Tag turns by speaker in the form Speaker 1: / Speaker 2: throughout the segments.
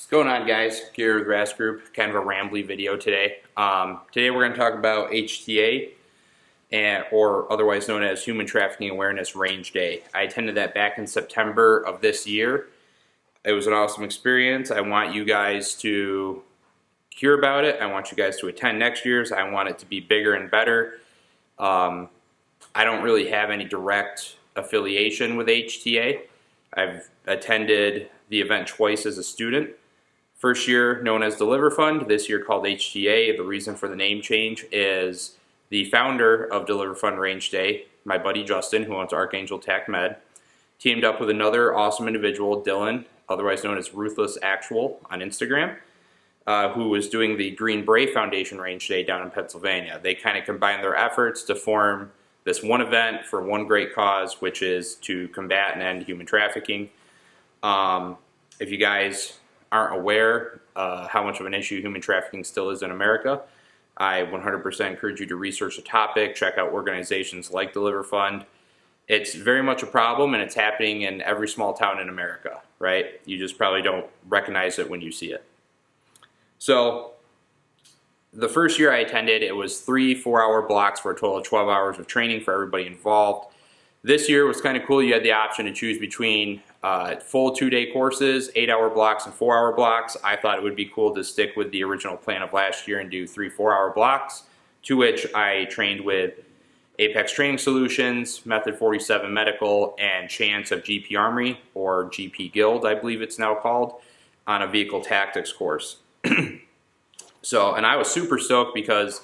Speaker 1: What's going on, guys? Here with RAS Group, kind of a rambly video today. Today we're going to talk about HTA, or otherwise known as Human Trafficking Awareness Range Day. I attended that back in September of this year. It was an awesome experience. I want you guys to hear about it. I want you guys to attend next year's. I want it to be bigger and better. I don't really have any direct affiliation with HTA. I've attended the event twice as a student. First year known as Deliver Fund, this year called HTA. The reason for the name change is the founder of Deliver Fund Range Day, my buddy Justin, who owns Archangel Tac Med, teamed up with another awesome individual, Dylan, otherwise known as Ruthless Actual on Instagram, who was doing the Green Beret Foundation Range Day down in Pennsylvania. They kind of combined their efforts to form this one event for one great cause, which is to combat and end human trafficking. If you guys aren't aware how much of an issue human trafficking still is in America, I 100% encourage you to research the topic, check out organizations like Deliver Fund. It's very much a problem, and it's happening in every small town in America, right? You just probably don't recognize it when you see it. So the first year I attended, it was 3 4-hour blocks for a total of 12 hours of training for everybody involved. This year was kind of cool. You had the option to choose between full 2-day courses, 8-hour blocks, and 4-hour blocks. I thought it would be cool to stick with the original plan of last year and do 3 4-hour blocks, to which I trained with Apex Training Solutions, Method 47 Medical, and Chance of GP Armory, or GP Guild, I believe it's now called, on a vehicle tactics course. And I was super stoked because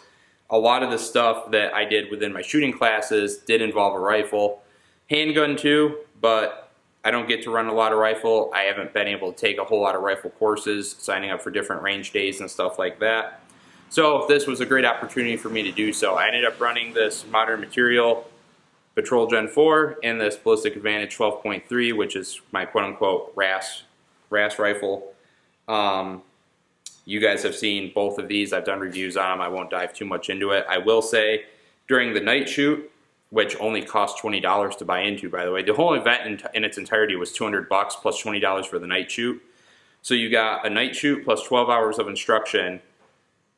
Speaker 1: a lot of the stuff that I did within my shooting classes did involve a rifle. Handgun too, but I don't get to run a lot of rifle. I haven't been able to take a whole lot of rifle courses, signing up for different range days and stuff like that. So this was a great opportunity for me to do so. I ended up running this Modern Material Patrol Gen 4 and this Ballistic Advantage 12.3, which is my quote-unquote RAS rifle. You guys have seen both of these. I've done reviews on them. I won't dive too much into it. I will say during the night shoot, which only cost $20 to buy into, by the way, the whole event in its entirety was $200 plus $20 for the night shoot. So you got a night shoot plus 12 hours of instruction,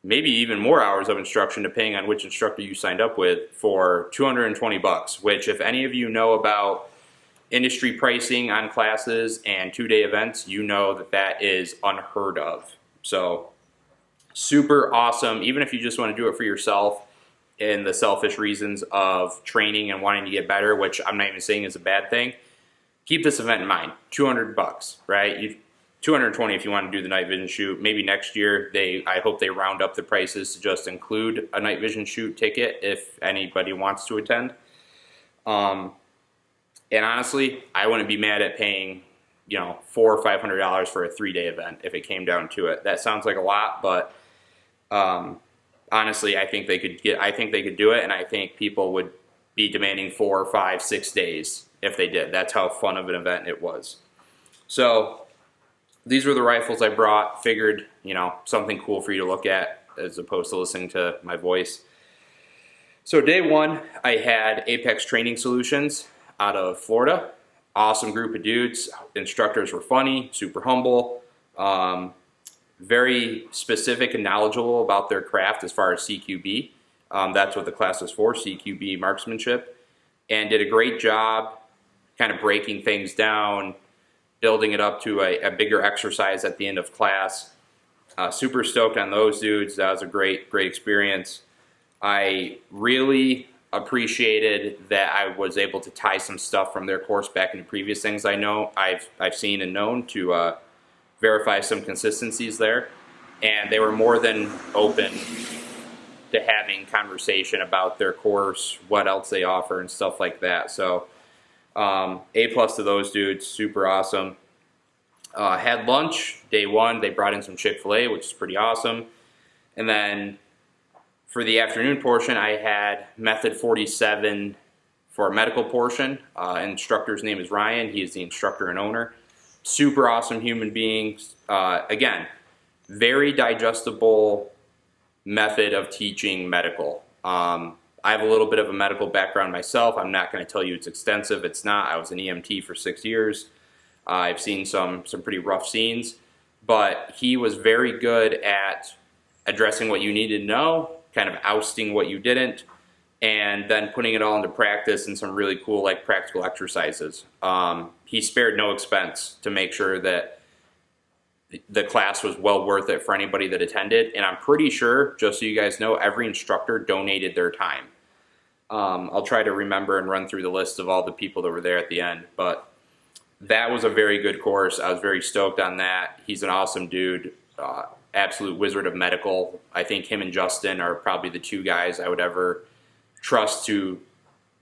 Speaker 1: maybe even more hours of instruction depending on which instructor you signed up with, for $220, which if any of you know about industry pricing on classes and 2-day events, you know that that is unheard of. So super awesome, even if you just want to do it for yourself in the selfish reasons of training and wanting to get better, which I'm not even saying is a bad thing. Keep this event in mind, $200, right? $220 if you want to do the night vision shoot. Maybe next year, I hope they round up the prices to just include a night vision shoot ticket if anybody wants to attend. And honestly, I wouldn't be mad at paying $400 or $500 for a 3-day event if it came down to it. That sounds like a lot, but honestly, I think they could do it, and I think people would be demanding 4, 5, 6 days if they did. That's how fun of an event it was. So these were the rifles I brought. Figured, something cool for you to look at as opposed to listening to my voice. So day one, I had Apex Training Solutions out of Florida. Awesome group of dudes. Instructors were funny, super humble, very specific and knowledgeable about their craft as far as CQB. That's what the class is for, CQB marksmanship, and did a great job kind of breaking things down, building it up to a bigger exercise at the end of class. Super stoked on those dudes. That was a great experience. I really appreciated that I was able to tie some stuff from their course back into previous things I've seen and known to verify some consistencies there, and they were more than open to having conversation about their course, what else they offer, and stuff like that. So A+ to those dudes, super awesome. Had lunch day one. They brought in some Chick-fil-A, which is pretty awesome, and then for the afternoon portion, I had Method 47 for a medical portion. Instructor's name is Ryan. He is the instructor and owner. Super awesome human being. Again, very digestible method of teaching medical. I have a little bit of a medical background myself. I'm not going to tell you it's extensive. It's not. I was an EMT for 6 years. I've seen some pretty rough scenes. but he was very good at addressing what you needed to know, kind of ousting what you didn't, and then putting it all into practice in some really cool like practical exercises. He spared no expense to make sure that the class was well worth it for anybody that attended, and I'm pretty sure, just so you guys know, every instructor donated their time. I'll try to remember and run through the list of all the people that were there at the end, but that was a very good course. I was very stoked on that. He's an awesome dude, absolute wizard of medical. I think him and Justin are probably the two guys I would ever trust to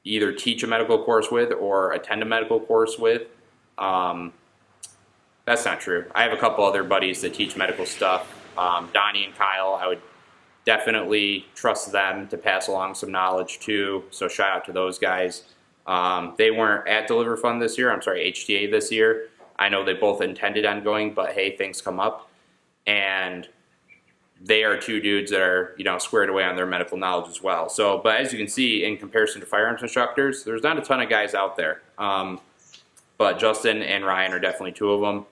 Speaker 1: either teach a medical course with or attend a medical course with. That's not true. I have a couple other buddies that teach medical stuff. Donnie and Kyle, I would definitely trust them to pass along some knowledge too. So shout out to those guys. They weren't at Deliver Fund this year. I'm sorry, HTA this year. I know they both intended on going, but hey, things come up. And they are two dudes that are, squared away on their medical knowledge as well. So, but as you can see, in comparison to firearms instructors, there's not a ton of guys out there. But Justin and Ryan are definitely two of them.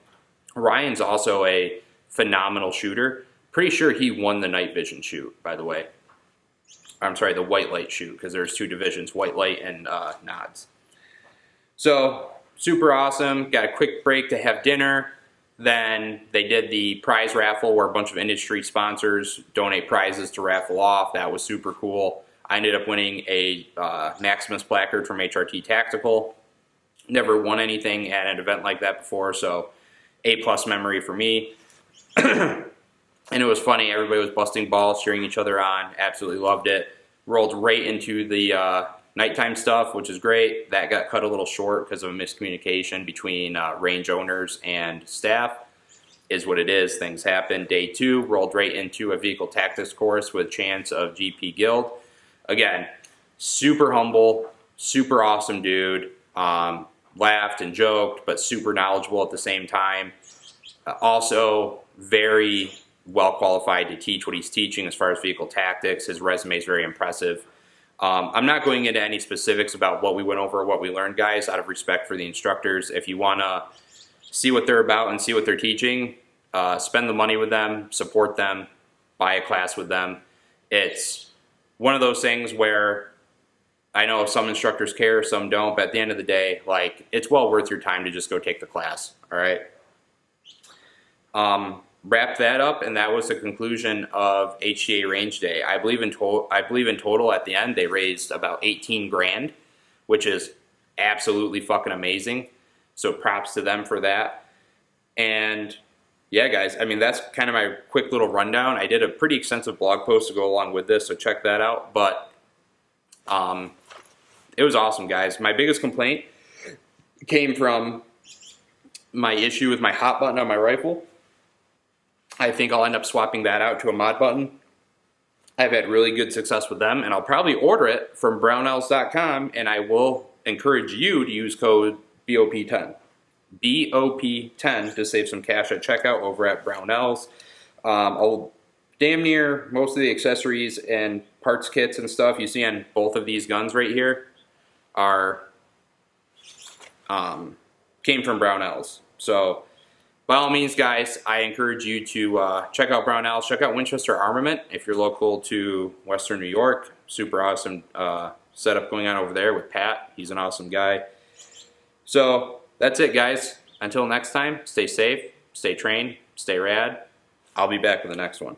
Speaker 1: Ryan's also a phenomenal shooter. Pretty sure he won the night vision shoot, by the way. I'm sorry, the white light shoot, because there's two divisions, white light and nods. So, super awesome. Got a quick break to have dinner. Then they did the prize raffle where a bunch of industry sponsors donate prizes to raffle off. That was super cool. I ended up winning a Maximus placard from HRT Tactical. Never won anything at an event like that before, so A+ memory for me. And it was funny. Everybody was busting balls, cheering each other on. Absolutely loved it. Rolled right into the nighttime stuff, which is great. That got cut a little short because of a miscommunication between range owners and staff. Is what it is. Things happen. Day 2, rolled right into a vehicle tactics course with chance of GP Guild. Again, super humble, super awesome dude. Laughed and joked, but super knowledgeable at the same time. Also, very well qualified to teach what he's teaching as far as vehicle tactics. His resume is very impressive. I'm not going into any specifics about what we went over or what we learned, guys, out of respect for the instructors. If you want to see what they're about and see what they're teaching, spend the money with them, support them, buy a class with them. It's one of those things where I know some instructors care, some don't, but at the end of the day, like, it's well worth your time to just go take the class, all right? Wrap that up, and that was the conclusion of HTA Range Day. I believe in total at the end they raised about 18 grand, which is absolutely fucking amazing. So props to them for that. And yeah, guys, I mean, that's kind of my quick little rundown. I did a pretty extensive blog post to go along with this, so check that out. But it was awesome, guys. My biggest complaint came from my issue with my hot button on my rifle. I think I'll end up swapping that out to a mod button. I've had really good success with them, and I'll probably order it from brownells.com, and I will encourage you to use code BOP10. BOP10 to save some cash at checkout over at Brownells. Damn near most of the accessories and parts kits and stuff you see on both of these guns right here are came from Brownells. So by all means, guys, I encourage you to check out Brownells. Check out Winchester Armament if you're local to Western New York. Super awesome setup going on over there with Pat. He's an awesome guy. So that's it, guys. Until next time, stay safe, stay trained, stay rad. I'll be back with the next one.